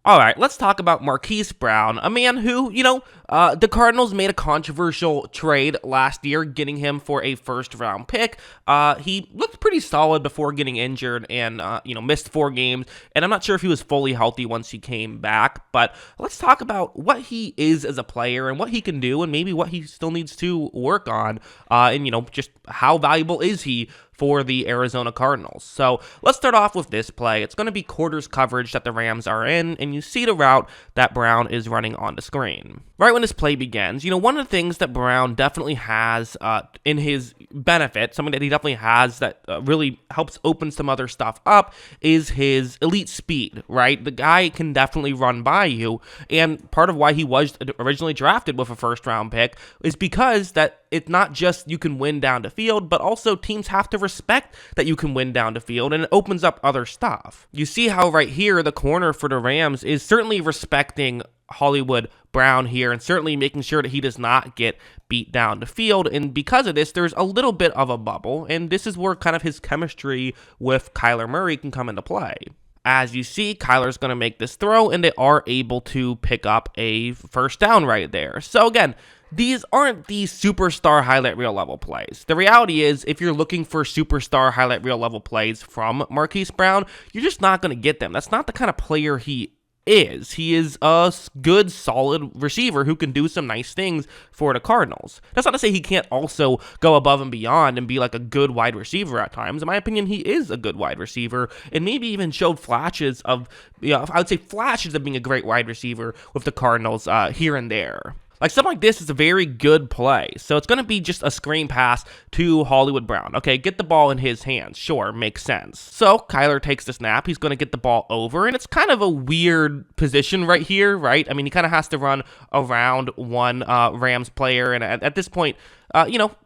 All right, let's talk about Marquise Brown, a man who, the Cardinals made a controversial trade last year, getting him for a first-round pick. He looked pretty solid before getting injured and, missed 4 games, and I'm not sure if he was fully healthy once he came back, but let's talk about what he is as a player and what he can do and maybe what he still needs to work on, and just how valuable is he for the Arizona Cardinals. So let's start off with this play. It's going to be quarters coverage that the Rams are in, and you see the route that Brown is running on the screen. Right when this play begins, one of the things that Brown definitely has in his benefit, something that he definitely has that really helps open some other stuff up, is his elite speed, right? The guy can definitely run by you, and part of why he was originally drafted with a first-round pick is because that it's not just you can win down the field, but also teams have to respect that you can win down the field, and it opens up other stuff. You see how right here, the corner for the Rams is certainly respecting Hollywood Brown here and certainly making sure that he does not get beat down the field, and because of this, there's a little bit of a bubble, and this is where kind of his chemistry with Kyler Murray can come into play. As you see, Kyler's going to make this throw, and they are able to pick up a first down right there. So again, these aren't the superstar highlight reel level plays. The reality is, if you're looking for superstar highlight reel level plays from Marquise Brown, you're just not going to get them. That's not the kind of player he is. He is a good, solid receiver who can do some nice things for the Cardinals. That's not to say he can't also go above and beyond and be like a good wide receiver at times. In my opinion, he is a good wide receiver and maybe even showed flashes of, I would say flashes of being a great wide receiver with the Cardinals here and there. Like, something like this is a very good play. So it's going to be just a screen pass to Hollywood Brown. Okay, get the ball in his hands. Sure, makes sense. So Kyler takes the snap. He's going to get the ball over, and it's kind of a weird position right here, right? I mean, he kind of has to run around one Rams player, and at this point,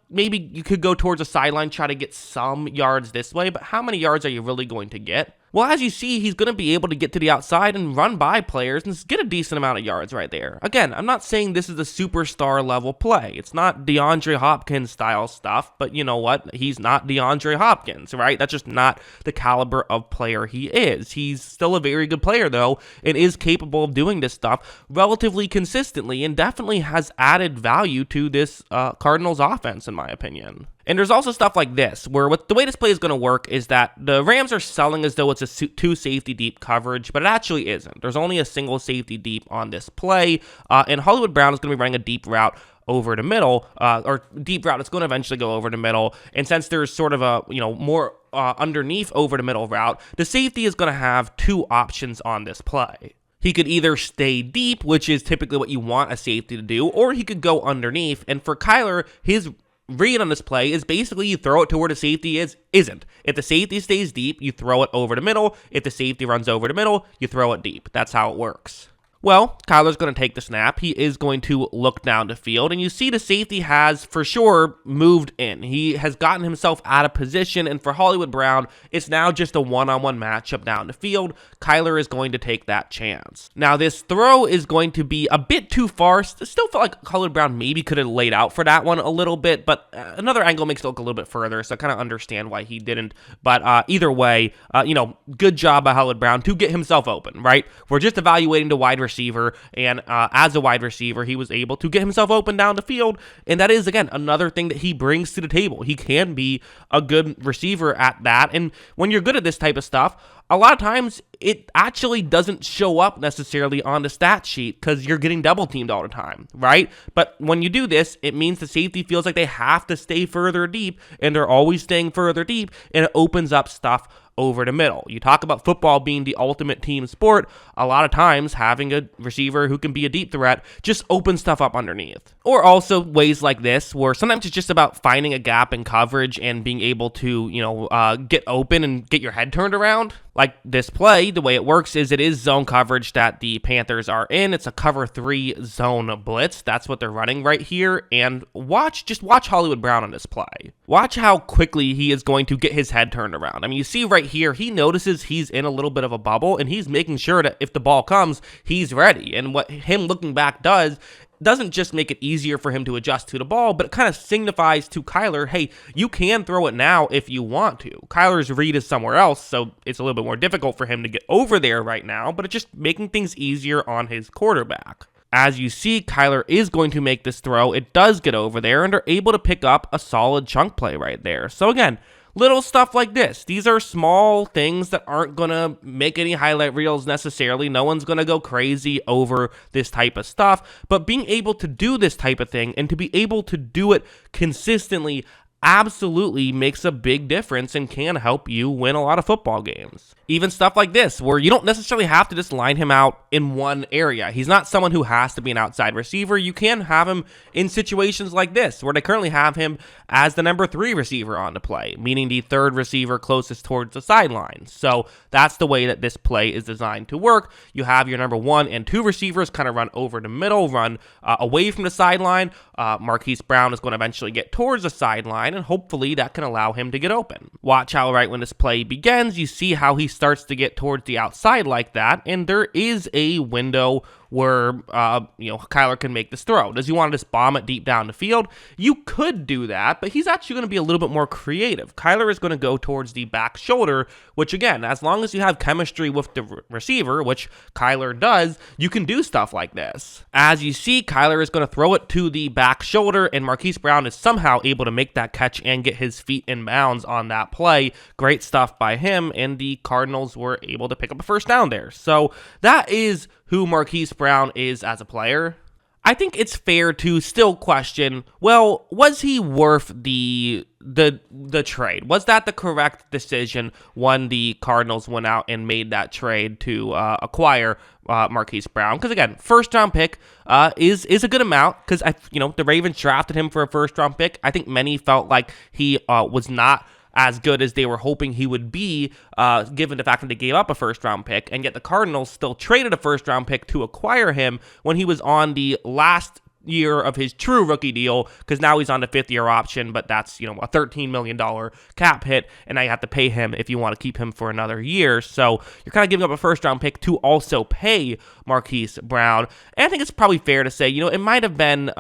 maybe you could go towards a sideline, try to get some yards this way, but how many yards are you really going to get? Well, as you see, he's going to be able to get to the outside and run by players and get a decent amount of yards right there. Again, I'm not saying this is a superstar level play. It's not DeAndre Hopkins style stuff, but you know what? He's not DeAndre Hopkins, right? That's just not the caliber of player he is. He's still a very good player, though, and is capable of doing this stuff relatively consistently and definitely has added value to this Cardinals offense, in my opinion. And there's also stuff like this, where the way this play is going to work is that the Rams are selling as though it's a 2 safety deep coverage, but it actually isn't. There's only a single safety deep on this play, and Hollywood Brown is going to be running a deep route over the middle, or deep route. It's going to eventually go over the middle, and since there's sort of a, more underneath over the middle route, the safety is going to have 2 options on this play. He could either stay deep, which is typically what you want a safety to do, or he could go underneath, and for Kyler, his read on this play is basically you throw it to where the safety isn't. If the safety stays deep, you throw it over the middle. If the safety runs over the middle, you throw it deep. That's how it works. Well, Kyler's going to take the snap. He is going to look down the field, and you see the safety has, for sure, moved in. He has gotten himself out of position, and for Hollywood Brown, it's now just a one-on-one matchup down the field. Kyler is going to take that chance. Now, this throw is going to be a bit too far. Still felt like Hollywood Brown maybe could have laid out for that one a little bit, but another angle makes it look a little bit further, so I kind of understand why he didn't. But either way, good job by Hollywood Brown to get himself open, right? We're just evaluating the wide receiver, and as a wide receiver, he was able to get himself open down the field, and that is, again, another thing that he brings to the table. He can be a good receiver at that, and when you're good at this type of stuff, a lot of times it actually doesn't show up necessarily on the stat sheet because you're getting double teamed all the time, right? But when you do this, it means the safety feels like they have to stay further deep, and they're always staying further deep, and it opens up stuff over the middle. You talk about football being the ultimate team sport. A lot of times having a receiver who can be a deep threat just opens stuff up underneath. Or also ways like this where sometimes it's just about finding a gap in coverage and being able to, get open and get your head turned around. Like this play, the way it works is it is zone coverage that the Panthers are in. It's a cover 3 zone blitz. That's what they're running right here. And watch Hollywood Brown on this play. Watch how quickly he is going to get his head turned around. I mean, you see right here, he notices he's in a little bit of a bubble, and he's making sure that if the ball comes, he's ready. And what him looking back does doesn't just make it easier for him to adjust to the ball, but it kind of signifies to Kyler, hey, you can throw it now if you want to. Kyler's read is somewhere else, so it's a little bit more difficult for him to get over there right now, but it's just making things easier on his quarterback. As you see, Kyler is going to make this throw. It does get over there, and they're able to pick up a solid chunk play right there. So again, little stuff like this. These are small things that aren't going to make any highlight reels necessarily. No one's going to go crazy over this type of stuff. But being able to do this type of thing and to be able to do it consistently absolutely makes a big difference and can help you win a lot of football games. Even stuff like this, where you don't necessarily have to just line him out in one area. He's not someone who has to be an outside receiver. You can have him in situations like this, where they currently have him as the number 3 receiver on the play, meaning the 3rd receiver closest towards the sideline. So that's the way that this play is designed to work. You have your number 1 and 2 receivers kind of run over the middle, run away from the sideline. Marquise Brown is going to eventually get towards the sideline, and hopefully that can allow him to get open. Watch how right when this play begins, you see how he starts to get towards the outside like that, and there is a window where, Kyler can make this throw. Does he want to just bomb it deep down the field? You could do that, but he's actually going to be a little bit more creative. Kyler is going to go towards the back shoulder, which again, as long as you have chemistry with the receiver, which Kyler does, you can do stuff like this. As you see, Kyler is going to throw it to the back shoulder, and Marquise Brown is somehow able to make that catch and get his feet in bounds on that play. Great stuff by him, and the Cardinals were able to pick up a first down there. So that is who Marquise Brown is as a player. I think it's fair to still question, well, was he worth the trade? Was that the correct decision when the Cardinals went out and made that trade to acquire Marquise Brown? Because again, first round pick is a good amount, because the Ravens drafted him for a first round pick. I think many felt like he was not as good as they were hoping he would be, given the fact that they gave up a first-round pick, and yet the Cardinals still traded a first-round pick to acquire him when he was on the last year of his true rookie deal, because now he's on the 5th-year option, but that's, a $13 million cap hit, and now you have to pay him if you want to keep him for another year. So you're kind of giving up a first-round pick to also pay Marquise Brown, and I think it's probably fair to say, it might have been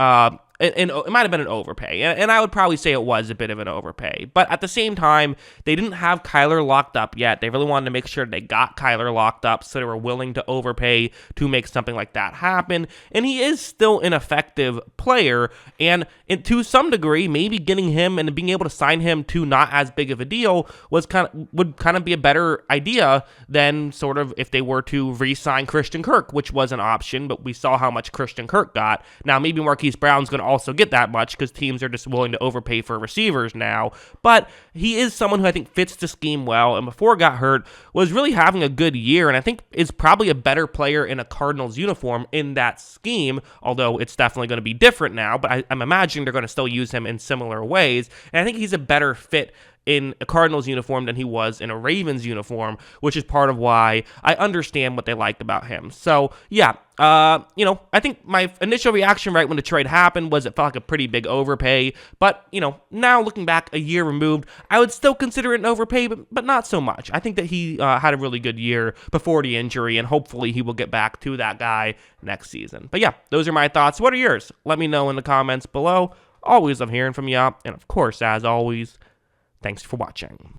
it might have been an overpay, and I would probably say it was a bit of an overpay. But at the same time, they didn't have Kyler locked up yet. They really wanted to make sure they got Kyler locked up, so they were willing to overpay to make something like that happen. And he is still an effective player, and to some degree, maybe getting him and being able to sign him to not as big of a deal would kind of be a better idea than sort of if they were to re-sign Christian Kirk, which was an option, but we saw how much Christian Kirk got. Now, maybe Marquise Brown's going to also get that much, because teams are just willing to overpay for receivers now, but he is someone who I think fits the scheme well, and before got hurt was really having a good year, and I think is probably a better player in a Cardinals uniform in that scheme, although it's definitely going to be different now, but I'm imagining they're going to still use him in similar ways, and I think he's a better fit in a Cardinals uniform than he was in a Ravens uniform, which is part of why I understand what they liked about him. So yeah, I think my initial reaction right when the trade happened was it felt like a pretty big overpay, but now looking back a year removed, I would still consider it an overpay, but not so much. I think that he had a really good year before the injury, and hopefully he will get back to that guy next season. But yeah, those are my thoughts. What are yours? Let me know in the comments below. Always love hearing from you, and of course, as always, thanks for watching.